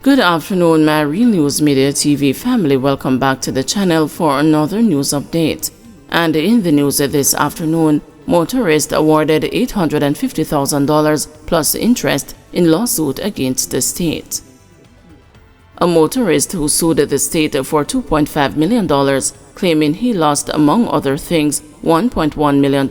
Good afternoon, my Real News Media TV family. Welcome back to the channel for another news update. And in the news this afternoon, Motorist awarded $850,000 plus interest in lawsuit against the state. A motorist who sued the state for $2.5 million, claiming he lost, among other things, $1.1 million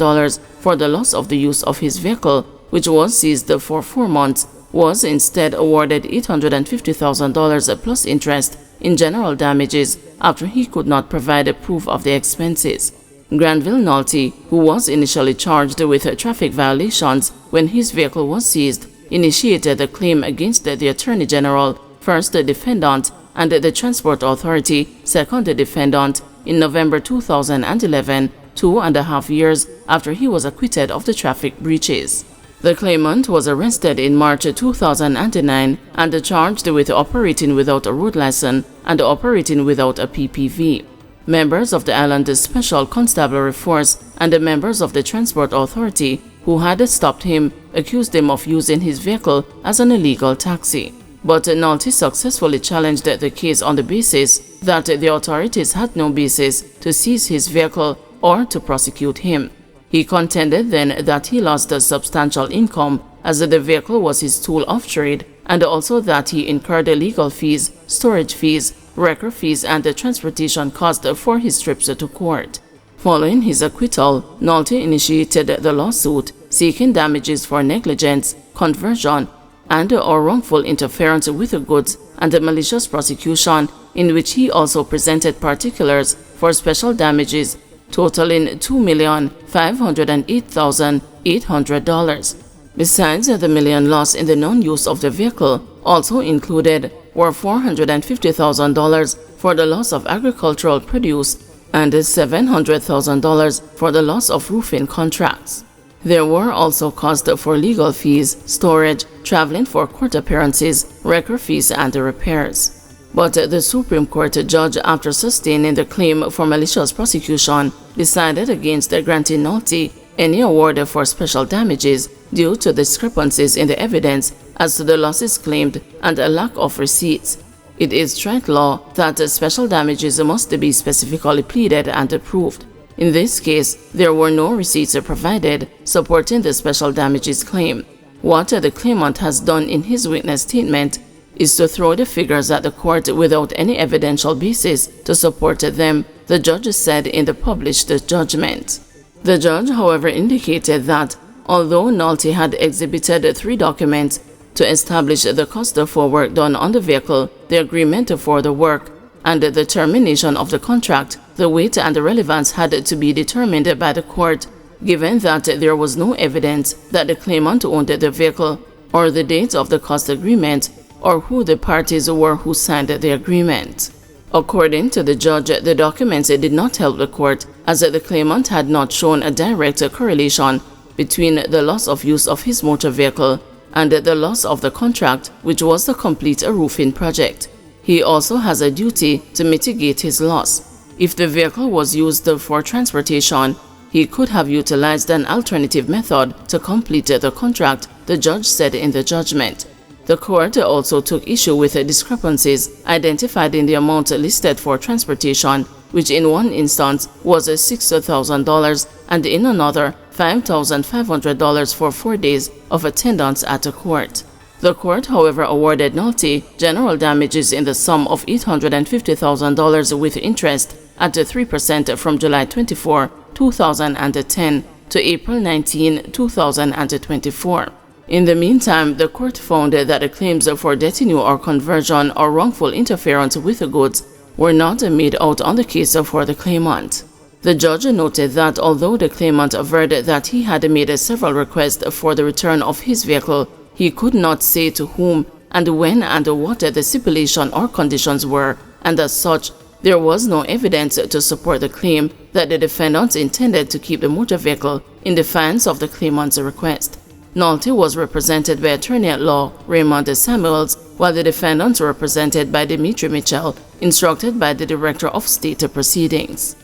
for the loss of the use of his vehicle, which was seized for 4 months, was instead awarded $850,000 plus interest in general damages after he could not provide proof of the expenses. Granville Nolte, who was initially charged with traffic violations when his vehicle was seized, initiated the claim against the Attorney General, first the defendant, and the Transport Authority, second the defendant, in November 2011, 2.5 years after he was acquitted of the traffic breaches. The claimant was arrested in March 2009 and charged with operating without a road license and operating without a PPV. Members of the Island Special Constabulary Force and the members of the Transport Authority who had stopped him accused him of using his vehicle as an illegal taxi. But Nolte successfully challenged the case on the basis that the authorities had no basis to seize his vehicle or to prosecute him. He contended then that he lost a substantial income as the vehicle was his tool of trade, and also that he incurred legal fees, storage fees, record fees, and the transportation cost for his trips to court. Following his acquittal, Nolte initiated the lawsuit seeking damages for negligence, conversion, and/or wrongful interference with the goods and malicious prosecution, in which he also presented particulars for special damages totaling $2,508,800. Besides, the million loss in the non-use of the vehicle also included were $450,000 for the loss of agricultural produce and $700,000 for the loss of roofing contracts. There were also costs for legal fees, storage, traveling for court appearances, record fees, and repairs. But the Supreme Court judge, after sustaining the claim for malicious prosecution, decided against granting Nolte any award for special damages due to discrepancies in the evidence as to the losses claimed and a lack of receipts. It is strict law that special damages must be specifically pleaded and proved. In this case, there were no receipts provided supporting the special damages claim. What the claimant has done in his witness statement is to throw the figures at the court without any evidential basis to support them, the judge said in the published judgment. The judge, however, indicated that although Nolte had exhibited 3 documents to establish the cost for work done on the vehicle, the agreement for the work, and the termination of the contract, the weight and the relevance had to be determined by the court, given that there was no evidence that the claimant owned the vehicle or the date of the cost agreement, or who the parties were who signed the agreement. According to the judge, the documents did not help the court, as the claimant had not shown a direct correlation between the loss of use of his motor vehicle and the loss of the contract, which was to complete a roofing project. He also has a duty to mitigate his loss. If the vehicle was used for transportation, he could have utilized an alternative method to complete the contract, the judge said in the judgment. The court also took issue with discrepancies identified in the amount listed for transportation, which in one instance was $6,000 and in another $5,500 for 4 days of attendance at the court. The court, however, awarded Nolte general damages in the sum of $850,000 with interest at 3% from July 24, 2010 to April 19, 2024. In the meantime, the court found that the claims for detenue or conversion or wrongful interference with the goods were not made out on the case for the claimant. The judge noted that although the claimant averred that he had made several requests for the return of his vehicle, he could not say to whom and when and what the stipulation or conditions were, and as such, there was no evidence to support the claim that the defendants intended to keep the motor vehicle in defiance of the claimant's request. Nolte was represented by attorney-at-law Raymond Samuels, while the defendants were represented by Dimitri Mitchell, instructed by the Director of State Proceedings.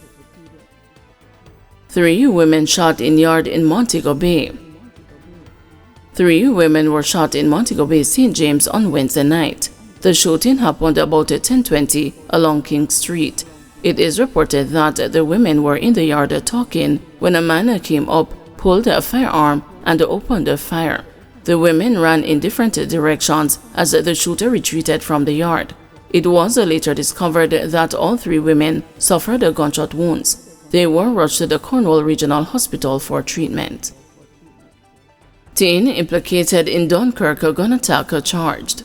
3 women shot in yard in Montego Bay. 3 women were shot in Montego Bay, St. James on Wednesday night. The shooting happened about 10:20 along King Street. It is reported that the women were in the yard talking when a man came up, pulled a firearm, and opened fire. The women ran in different directions as the shooter retreated from the yard. It was later discovered that all 3 women suffered gunshot wounds. They were rushed to the Cornwall Regional Hospital for treatment. Teen implicated in Dunkirk gun attack charged.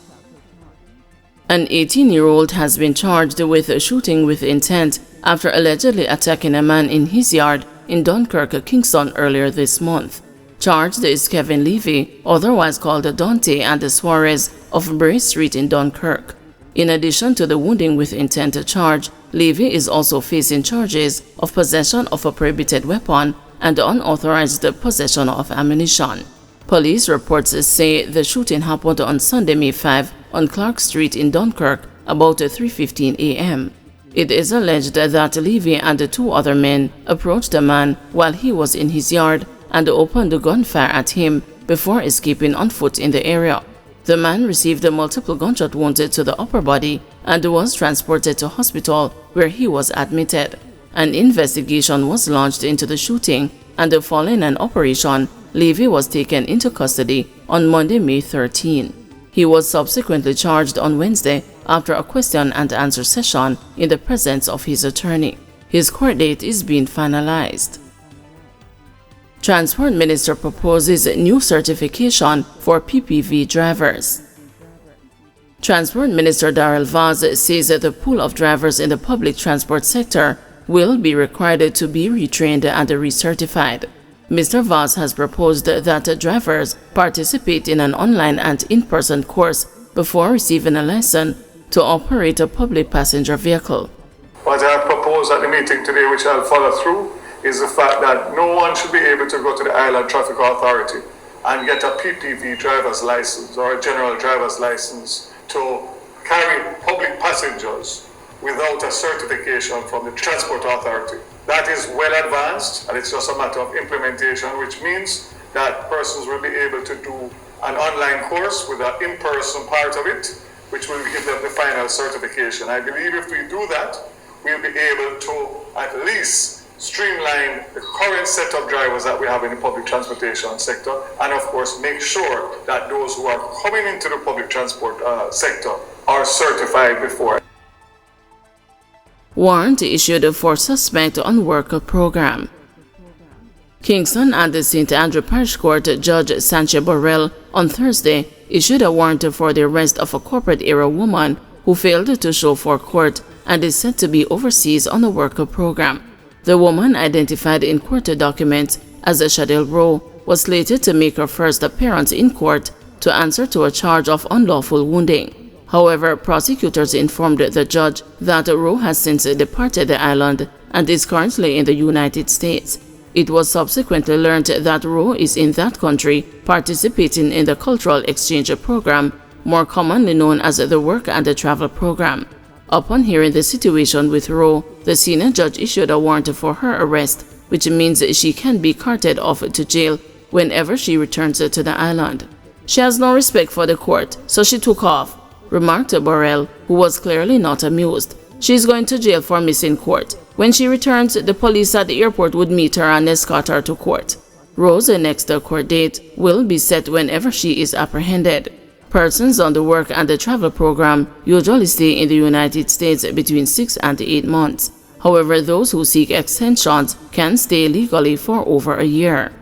An 18-year-old has been charged with shooting with intent after allegedly attacking a man in his yard in Dunkirk, Kingston earlier this month. Charged is Kevin Levy, otherwise called Dante and Suarez, of Bray Street in Dunkirk. In addition to the wounding with intent charge, Levy is also facing charges of possession of a prohibited weapon and unauthorized possession of ammunition. Police reports say the shooting happened on Sunday, May 5, on Clark Street in Dunkirk about 3:15 a.m. It is alleged that Levy and 2 other men approached the man while he was in his yard and opened gunfire at him before escaping on foot in the area. The man received multiple gunshot wounds to the upper body and was transported to hospital where he was admitted. An investigation was launched into the shooting, and following an operation, Levy was taken into custody on Monday, May 13. He was subsequently charged on Wednesday after a question and answer session in the presence of his attorney. His court date is being finalized. Transport Minister proposes new certification for PPV drivers. Transport Minister Darrell Vaz says that the pool of drivers in the public transport sector will be required to be retrained and recertified. Mr. Vaz has proposed that drivers participate in an online and in-person course before receiving a license to operate a public passenger vehicle. What I have proposed at the meeting today, which I'll follow through, is the fact that no one should be able to go to the Island Traffic Authority and get a PPV driver's license or a general driver's license to carry public passengers without a certification from the Transport Authority. That is well advanced, and it's just a matter of implementation, which means that persons will be able to do an online course with an in-person part of it, which will give them the final certification. I believe if we do that, we'll be able to at least streamline the current set of drivers that we have in the public transportation sector, and of course make sure that those who are coming into the public transport sector are certified before. Warrant issued for suspect on worker program. Kingston and the St. Andrew Parish Court Judge Sanchez Burrell on Thursday issued a warrant for the arrest of a corporate-era woman who failed to show for court and is said to be overseas on a worker program. The woman, identified in court documents as Shadell Rowe, was slated to make her first appearance in court to answer to a charge of unlawful wounding. However, prosecutors informed the judge that Rowe has since departed the island and is currently in the United States. It was subsequently learned that Rowe is in that country participating in the Cultural Exchange Program, more commonly known as the Work and the Travel Program. Upon hearing the situation with Rowe, the senior judge issued a warrant for her arrest, which means she can be carted off to jail whenever she returns to the island. She has no respect for the court, so she took off, remarked Burrell, who was clearly not amused. She is going to jail for missing court. When she returns, the police at the airport would meet her and escort her to court. Rowe's next court date will be set whenever she is apprehended. Persons on the Work and the Travel Program usually stay in the United States between 6 and 8 months. However, those who seek extensions can stay legally for over a year.